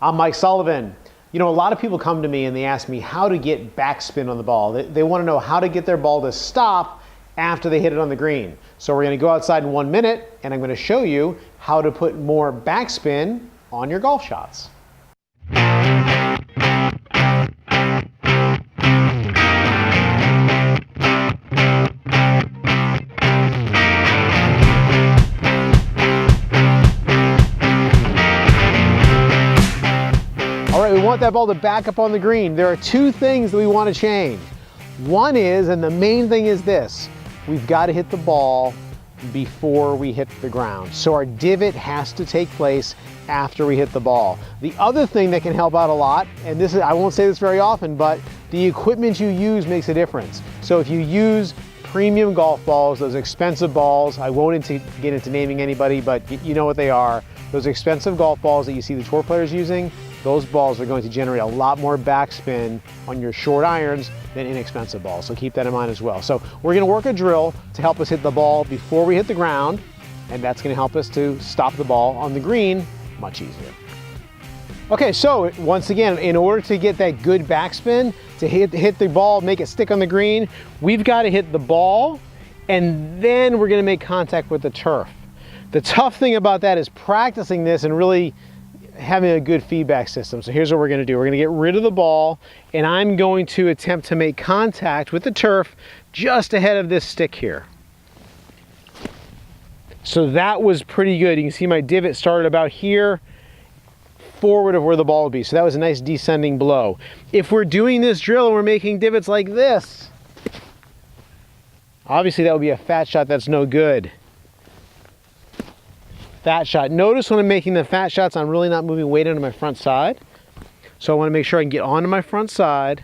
I'm Mike Sullivan. You know, a lot of people come to me and they ask me how to get backspin on the ball. They want to know how to get their ball to stop after they hit it on the green. So we're going to go outside in 1 minute and I'm going to show you how to put more backspin on your golf shots. All right, we want that ball to back up on the green. There are two things that we want to change. One is, and the main thing is this, we've got to hit the ball before we hit the ground. So our divot has to take place after we hit the ball. The other thing that can help out a lot, and this is, I won't say this very often, but the equipment you use makes a difference. So if you use premium golf balls, those expensive balls, I won't get into naming anybody, but you know what they are. Those expensive golf balls that you see the tour players using, those balls are going to generate a lot more backspin on your short irons than inexpensive balls. So keep that in mind as well. So we're going to work a drill to help us hit the ball before we hit the ground, and that's going to help us to stop the ball on the green much easier. Okay, so once again, in order to get that good backspin, to hit the ball, make it stick on the green, we've got to hit the ball, and then we're going to make contact with the turf. The tough thing about that is practicing this and really having a good feedback system. So here's what we're going to do. We're going to get rid of the ball, and I'm going to attempt to make contact with the turf just ahead of this stick here. So that was pretty good. You can see my divot started about here, forward of where the ball would be. So that was a nice descending blow. If we're doing this drill and we're making divots like this, obviously that would be a fat shot that's no good. Fat shot. Notice when I'm making the fat shots, I'm really not moving weight onto my front side. So I want to make sure I can get onto my front side.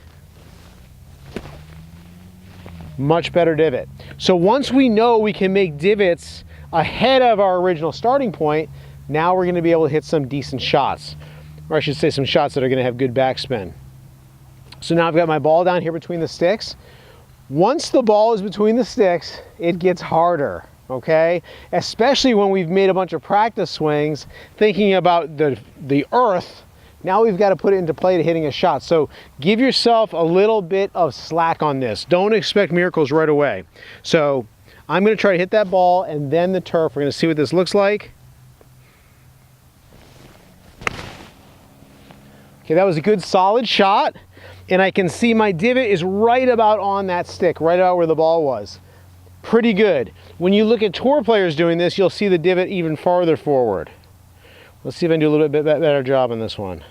Much better divot. So once we know we can make divots ahead of our original starting point, now we're going to be able to hit some decent shots. Or I should say some shots that are going to have good backspin. So now I've got my ball down here between the sticks. Once the ball is between the sticks, it gets harder. Okay, especially when we've made a bunch of practice swings thinking about the earth. Now we've got to put it into play to hitting a shot. So give yourself a little bit of slack on this. Don't expect miracles right away. So I'm going to try to hit that ball and then the turf. We're going to see what this looks like. Okay, that was a good solid shot, and I can see my divot is right about on that stick, right about where the ball was. Pretty good. When you look at tour players doing this, you'll see the divot even farther forward. Let's see if I can do a little bit better job on this one.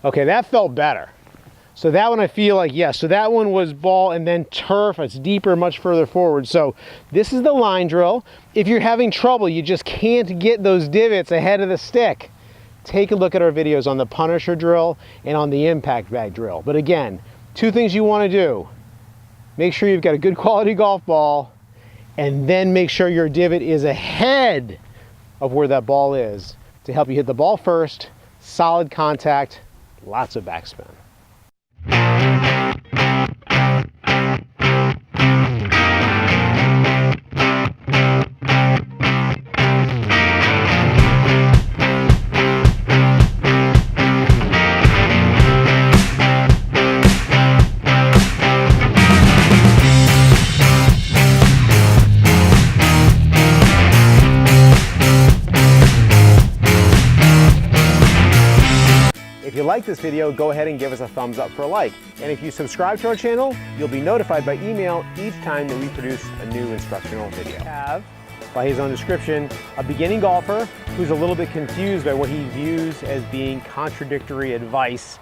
Okay, that felt better. So that one I feel like, yes. So that one was ball and then turf. It's deeper, much further forward. So this is the line drill. If you're having trouble, you just can't get those divots ahead of the stick, take a look at our videos on the Punisher drill and on the impact bag drill. But again, two things you want to do. Make sure you've got a good quality golf ball, and then make sure your divot is ahead of where that ball is to help you hit the ball first, solid contact, lots of backspin. If you like this video, go ahead and give us a thumbs up for a like. And if you subscribe to our channel, you'll be notified by email each time that we produce a new instructional video. We have, by his own description, a beginning golfer who's a little bit confused by what he views as being contradictory advice